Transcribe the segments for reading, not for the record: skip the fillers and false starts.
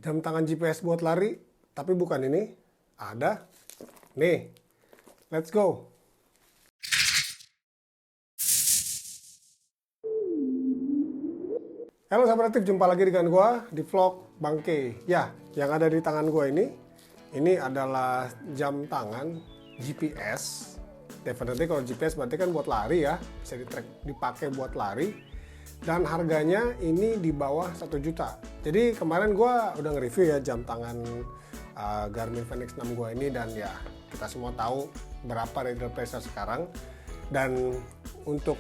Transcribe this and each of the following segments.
Jam tangan GPS buat lari, tapi bukan ini. Ada. Nih, let's go. Halo sahabat aktif, jumpa lagi dengan gua di vlog Bangke. Ya, yang ada di tangan gua ini adalah jam tangan GPS. Definitely kalau GPS berarti kan buat lari ya, bisa dipakai buat lari. Dan harganya ini di bawah 1 juta. Jadi kemarin gua udah nge-review ya jam tangan Garmin Fenix 6 gua ini, dan ya kita semua tahu berapa retail price sekarang. Dan untuk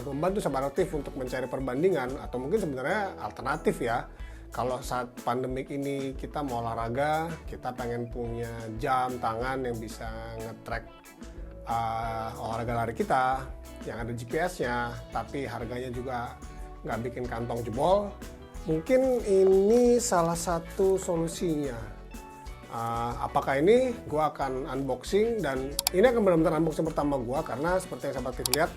membantu sahabat aktif untuk mencari perbandingan atau mungkin sebenarnya alternatif ya, kalau saat pandemik ini kita mau olahraga, kita pengen punya jam tangan yang bisa nge-track olahraga lari kita yang ada GPS-nya, tapi harganya juga nggak bikin kantong jebol. Mungkin ini salah satu solusinya. Apakah ini? Gua akan unboxing, dan ini akan benar-benar unboxing pertama gua karena seperti yang sahabat aktif lihat,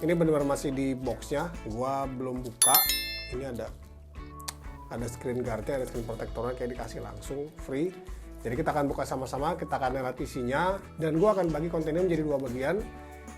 ini benar-benar masih di boxnya. Gua belum buka. Ini ada screen guardnya, ada screen protectornya, kayak dikasih langsung free. Jadi kita akan buka sama-sama, kita akan lihat isinya, dan gua akan bagi kontennya menjadi 2 bagian.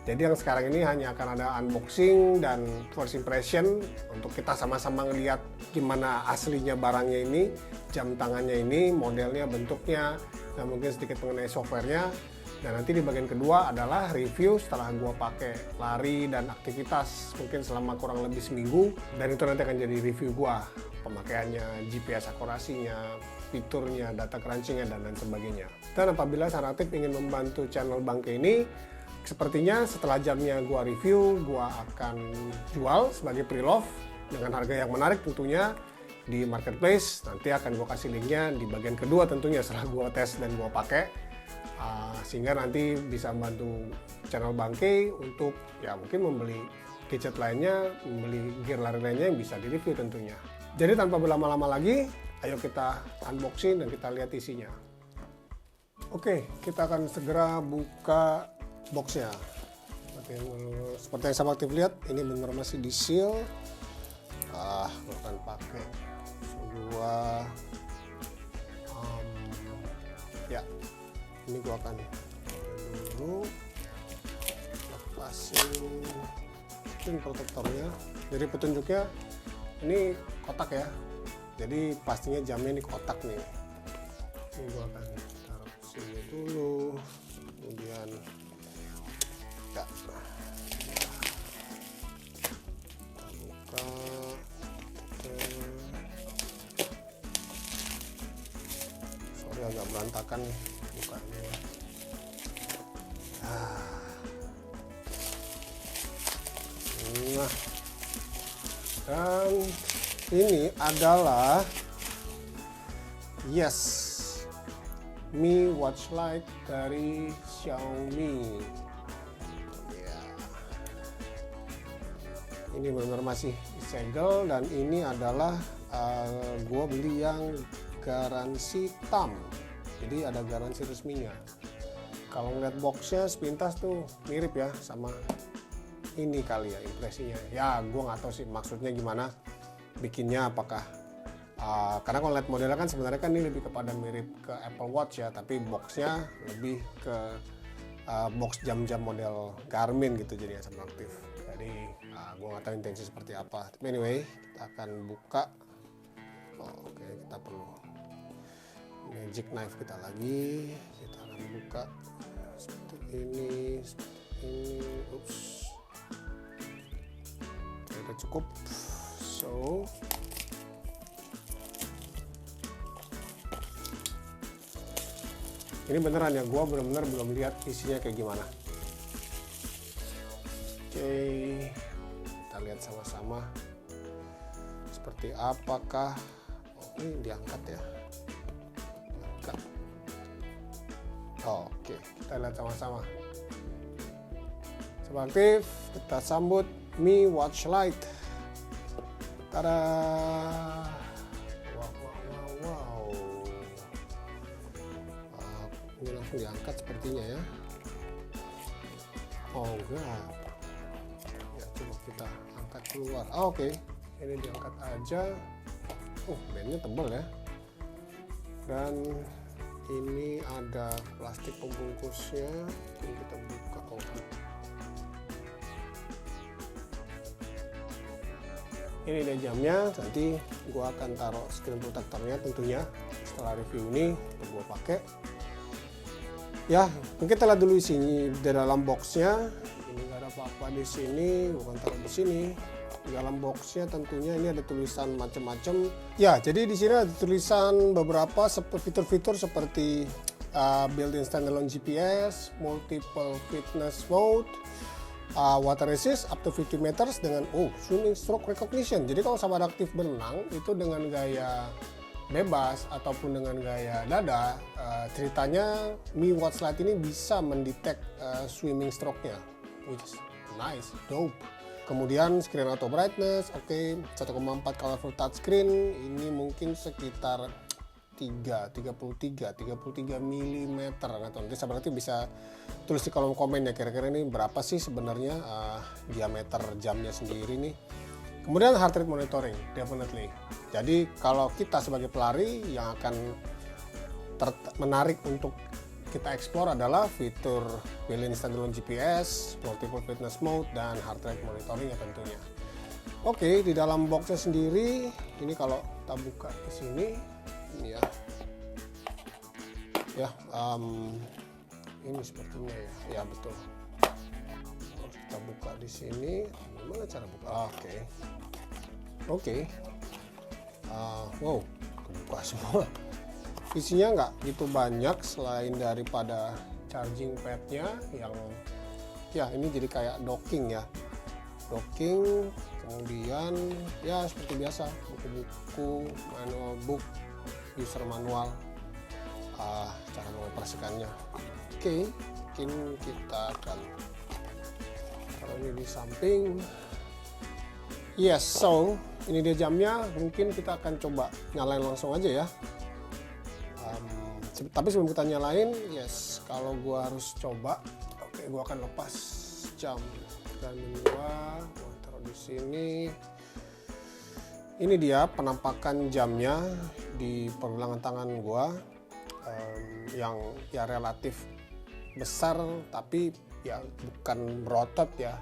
Jadi yang sekarang ini hanya akan ada unboxing dan first impression untuk kita sama-sama ngelihat gimana aslinya barangnya ini, jam tangannya ini, modelnya, bentuknya, dan mungkin sedikit mengenai softwarenya. Dan nanti di bagian kedua adalah review setelah gua pakai lari dan aktivitas mungkin selama kurang lebih seminggu, dan itu nanti akan jadi review gua, pemakaiannya, GPS akurasinya, fiturnya, data crunchingnya, dan lain sebagainya. Dan apabila sahabat aktif ingin membantu channel Bangke ini, sepertinya setelah jamnya gua review, gua akan jual sebagai pre-love dengan harga yang menarik tentunya di marketplace. Nanti akan gua kasih linknya di bagian kedua tentunya setelah gua tes dan gua pakai, sehingga nanti bisa membantu channel Bangke untuk ya mungkin membeli gadget lainnya, membeli gear lari lainnya yang bisa di-review tentunya. Jadi tanpa berlama-lama lagi, ayo kita unboxing dan kita lihat isinya. Oke, kita akan segera buka boxnya. Seperti yang sahabat aktif lihat, ini benar masih di seal. Gua akan pakai sebuah ya, ini gua akan dulu lepasin screen protectornya. Jadi petunjuknya ini kotak ya, jadi pastinya jamnya ini kotak nih. Ini gua akan taruh sini dulu, kemudian ya, kita buka. Sorry agak berantakan nih bukanya. Nah, dan ini adalah Mi Watch Lite dari Xiaomi. Ini benar-benar masih disegel, dan ini adalah gua beli yang garansi TAM, jadi ada garansi resminya. Kalau ngeliat boxnya sepintas tuh mirip ya sama ini kali ya impresinya. Ya gua nggak tahu sih maksudnya gimana bikinnya, apakah karena kalau lihat modelnya kan sebenarnya kan ini lebih kepada mirip ke Apple Watch ya, tapi boxnya lebih ke box jam-jam model Garmin gitu jadinya sama aktif. Jadi gue nggak tahu intensi seperti apa. Tapi anyway, kita akan buka. Oke, kita perlu magic knife kita lagi. Kita akan buka seperti ini, Ups. Oke, udah cukup. So, ini beneran ya, gue bener-bener belum lihat isinya kayak gimana. Oke, kita lihat sama-sama seperti apakah. Ini diangkat ya, diangkat. Oke, kita lihat sama-sama. Sahabat aktif, kita sambut Mi Watch Lite. Tada! Wow. Ini langsung diangkat sepertinya ya. Oh enggak. Coba kita angkat keluar. Oke. Ini diangkat aja. Bandnya tebal ya. Dan ini ada plastik pembungkusnya, ini kita buka. Ini dia jamnya, nanti gua akan taruh screen protectornya tentunya setelah review ini gua pakai. Ya, mungkin kita lihat dulu isinya di dalam boxnya. Ini nggak ada apa-apa di sini, bukan taruh di sini. Di dalam boxnya tentunya ini ada tulisan macam-macam. Ya, jadi di sini ada tulisan beberapa fitur-fitur seperti built-in standalone GPS, multiple fitness mode, water resist up to 50 meters dengan swimming stroke recognition. Jadi kalau sahabat aktif berenang itu dengan gaya bebas ataupun dengan gaya dada, ceritanya Mi Watch Lite ini bisa mendetek swimming stroke-nya, which is nice, dope. Kemudian screen auto brightness, 1,4 colorful touchscreen, ini mungkin sekitar 33 mm. Nah, nanti sahabat aktif bisa tulis di kolom komen ya, kira-kira ini berapa sih sebenarnya diameter jamnya sendiri nih. Kemudian heart rate monitoring, definitely. Jadi kalau kita sebagai pelari yang akan menarik untuk kita explore adalah fitur built-in standalone GPS, multiple fitness mode, dan heart rate monitoring ya tentunya. Oke, di dalam boxnya sendiri, ini kalau kita buka ke sini, ini ini sepertinya ya betul. Kalau kita buka di sini, gimana cara buka? Oke. Wow, kebuka semua. Isinya nggak gitu banyak selain daripada charging padnya yang ya ini jadi kayak docking ya, kemudian ya seperti biasa buku-buku, manual book, user manual, cara mengoperasikannya. Oke, mungkin kita akan taruh ini di samping. Yes, so ini dia jamnya. Mungkin kita akan coba nyalain langsung aja ya. Tapi sebelum kita nyalain, kalau gua harus coba, gua akan lepas jam dan gua taruh di sini. Ini dia penampakan jamnya di pergelangan tangan gua, yang ya relatif besar tapi ya bukan berotot ya.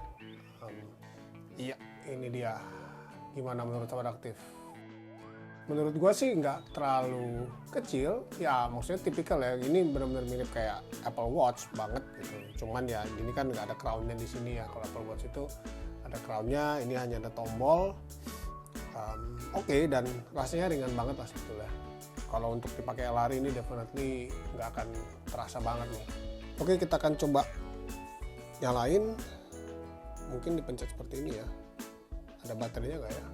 Iya, ini dia. Gimana menurut sahabat aktif? Menurut gua sih nggak terlalu kecil, ya maksudnya tipikal ya. Ini benar-benar mirip kayak Apple Watch banget gitu. Cuman ya ini kan nggak ada crown-nya di sini ya. Kalau Apple Watch itu ada crown-nya, ini hanya ada tombol. Dan rasanya ringan banget lah sebetulnya. Kalau untuk dipakai lari ini definitely nggak akan terasa banget nih. Oke, kita akan coba nyalain. Mungkin dipencet seperti ini ya. Ada baterainya nggak ya?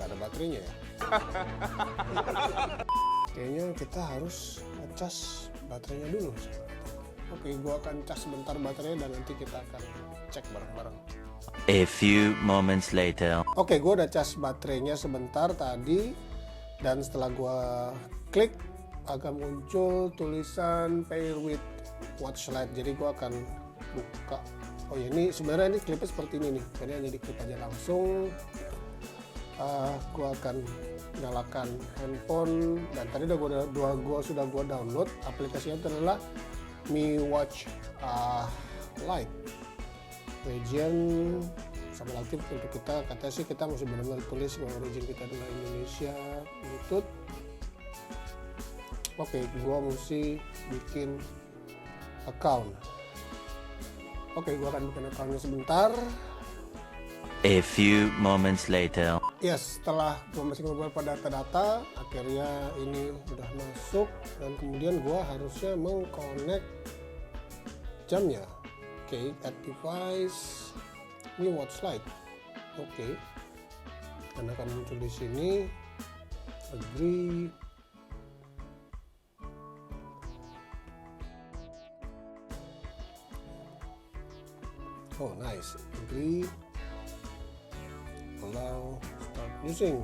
Nggak ada baterainya ya. Kayaknya kita harus ngecas baterainya dulu. Oke, gua akan cas sebentar baterainya dan nanti kita akan cek bareng-bareng. A few moments later. Oke, gua udah cas baterainya sebentar tadi, dan setelah gua klik akan muncul tulisan pair with watch lite. Jadi gua akan buka. Oh ya, ini sebenarnya ini klipnya seperti ini nih. Jadi hanya diklip aja langsung. Gua akan nyalakan handphone, dan tadi gua sudah download aplikasinya. Itu adalah Mi Watch Lite region sama aktif untuk kita. Katanya sih kita mesti benar-benar tulis bahwa region kita adalah Indonesia, Bluetooth. Oke, gua mesti bikin account. Oke, gua akan bikin accountnya sebentar. A few moments later. Yes, setelah gue masih beberapa data-data, akhirnya ini udah masuk, dan kemudian gue harusnya mengconnect jamnya. Oke, add device, ini watch lite. Oke, dan akan muncul di sini. Agree. Oh, nice. Agree. Allow start using.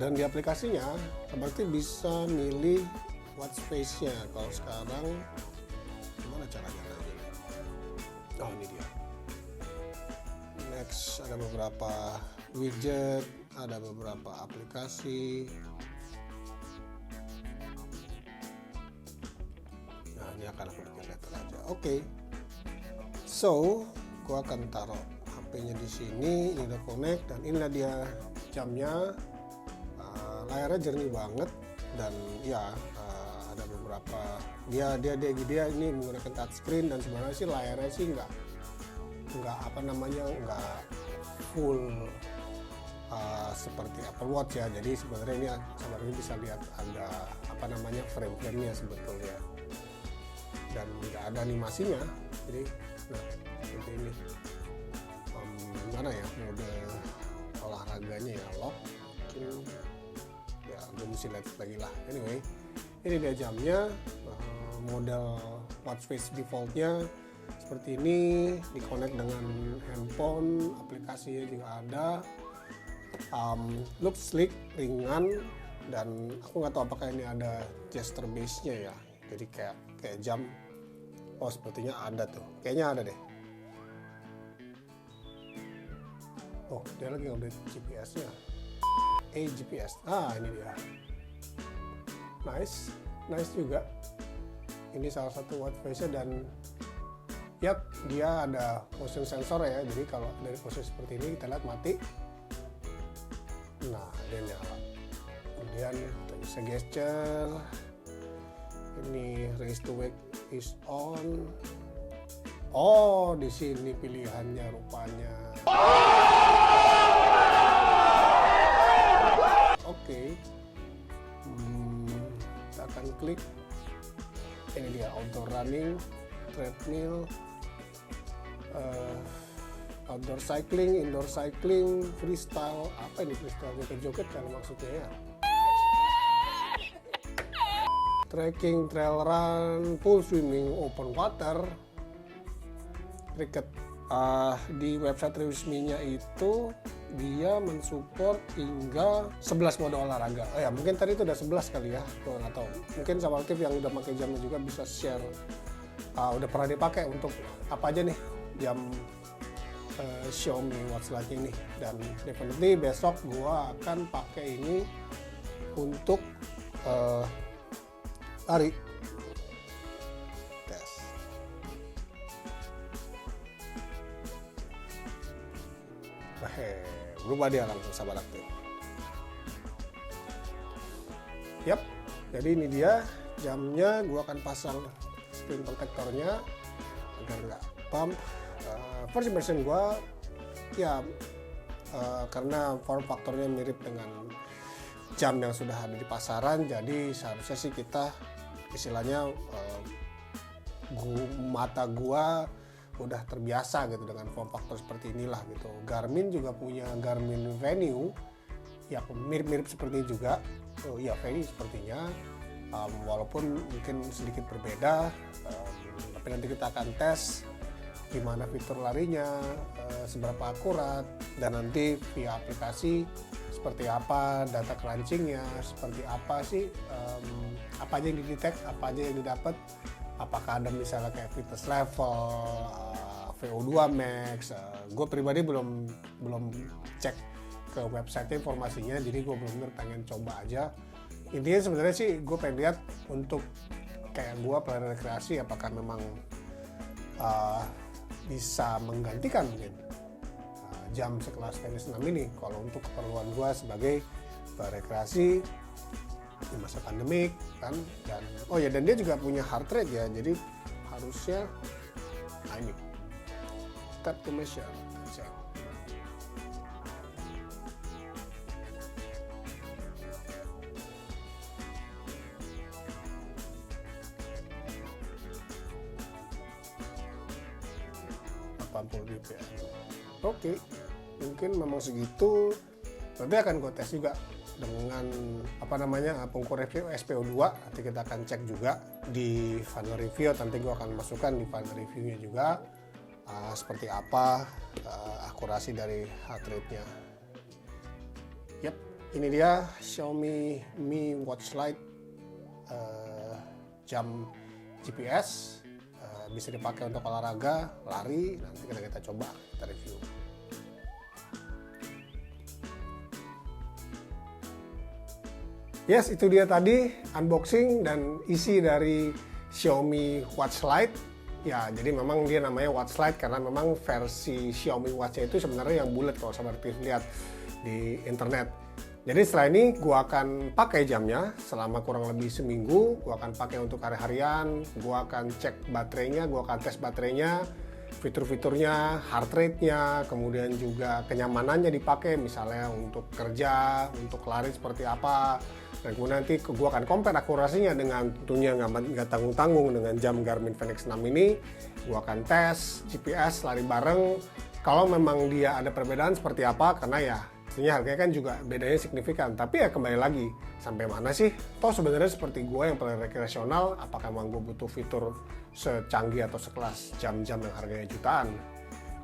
Dan di aplikasinya seperti bisa milih watch face-nya. Kalau sekarang gimana caranya lagi? Oh, ini dia. Next, ada beberapa widget, ada beberapa aplikasi. Nah, ini akan aku bikin letter aja. Oke. So, gua akan taruh HP-nya di sini, ini udah connect, dan inilah dia jamnya. Layarnya jernih banget, dan ya ada beberapa dia ini menggunakan touchscreen, dan sebenarnya sih layarnya sih nggak full seperti Apple Watch ya. Jadi sebenarnya ini sahabat ini bisa lihat ada frame-nya sebetulnya, dan nggak ada animasinya. Jadi nah seperti ini. Mana ya mode olahraganya ya, lock mungkin ya, gue mesti lihat lagi lah. Anyway, ini dia jamnya, model watch face defaultnya seperti ini, di-connect dengan handphone, aplikasinya juga ada. Look sleek, ringan, dan aku nggak tahu apakah ini ada gesture base-nya ya, jadi kayak jam. Oh, sepertinya ada tuh, kayaknya ada deh. Oh, dia lagi update GPS-nya. GPS. Ini dia. Nice juga. Ini salah satu watch face-nya, dan dia ada motion sensor ya. Jadi kalau dari posisi seperti ini kita lihat mati. Nah, dia nyala. Kemudian kita bisa gesture. Ini raise to wake is on. Oh, di sini pilihannya rupanya. Oke. Kita akan klik. Ini dia outdoor running, treadmill, outdoor cycling, indoor cycling, freestyle. Apa ini freestyle? Joget-joget kan maksudnya ya. Trekking, trail run, pool swimming, open water, cricket. Di website resminya itu dia mensupport hingga 11 mode olahraga. Ya mungkin tadi itu udah 11 kali ya, gue nggak tahu. Mungkin sama aktif yang udah pakai jamnya juga bisa share. Udah pernah dipakai untuk apa aja nih jam Xiaomi Watch Lite ini. Dan definitely besok gue akan pakai ini untuk lari. Tes. Berubah dia langsung sahabat aktif. Yap, jadi ini dia jamnya. Gua akan pasang screen protectornya agar nggak pump. First impression gua ya karena form faktornya mirip dengan jam yang sudah ada di pasaran, jadi seharusnya sih kita istilahnya mata gua udah terbiasa gitu dengan form factor seperti inilah gitu. Garmin juga punya Garmin Venue ya, mirip-mirip seperti ini juga. Ya Venue sepertinya, walaupun mungkin sedikit berbeda, tapi nanti kita akan tes gimana fitur larinya, seberapa akurat, dan nanti via aplikasi seperti apa data crunchingnya, seperti apa sih, apa aja yang didetek, apa aja yang didapat. Apakah ada misalnya kayak fitness level, VO2 max. Gue pribadi belum cek ke website informasinya, jadi gue benar-benar pengen coba aja. Intinya sebenarnya sih gue pengen lihat untuk kayak gue pelari rekreasi, apakah memang bisa menggantikan mungkin jam sekelas Fenix 6 ini kalau untuk keperluan gue sebagai rekreasi di masa pandemik kan. Dan dan dia juga punya heart rate ya, jadi harusnya ini tap to measure. Cek. BPM. Oke, mungkin memang segitu. Nanti akan gue tes juga dengan pengukur SPO2. Nanti kita akan cek juga di final review. Nanti gue akan masukkan di final reviewnya juga seperti apa akurasi dari heart rate-nya. Yep, Ini dia Xiaomi Mi Watch Lite jam GPS, bisa dipakai untuk olahraga, lari. Nanti kita coba, kita review. Yes, itu dia tadi unboxing dan isi dari Xiaomi Watch Lite. Ya, jadi memang dia namanya Watch Lite karena memang versi Xiaomi Watch-nya itu sebenarnya yang bulat kalau seperti lihat di internet. Jadi setelah ini gua akan pakai jamnya selama kurang lebih seminggu. Gua akan pakai untuk hari-harian, gua akan cek baterainya, gua akan tes baterainya, fitur-fiturnya, heart rate-nya, kemudian juga kenyamanannya dipakai, misalnya untuk kerja, untuk lari seperti apa. Dan kemudian nanti gue akan compare akurasinya dengan tentunya nggak tanggung-tanggung dengan jam Garmin Fenix 6 ini. Gue akan tes GPS lari bareng. Kalau memang dia ada perbedaan seperti apa, karena ya tentunya harganya kan juga bedanya signifikan. Tapi ya kembali lagi, sampai mana sih? Toh sebenarnya seperti gue yang paling rekreasional, apakah memang gue butuh fitur secanggih atau sekelas jam-jam yang harganya jutaan?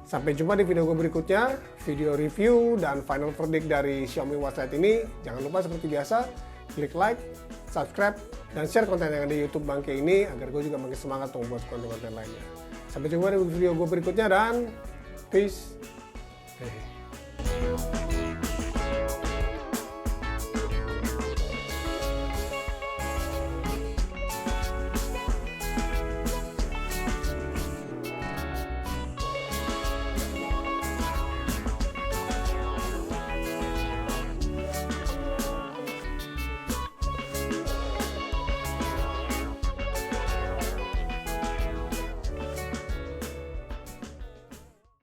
Sampai jumpa di video gue berikutnya, video review dan final verdict dari Xiaomi Watch Lite ini. Jangan lupa seperti biasa, klik like, subscribe, dan share konten yang ada di YouTube Bangke ini agar gue juga makin semangat untuk membuat konten-konten lainnya. Sampai jumpa di video gue berikutnya dan peace.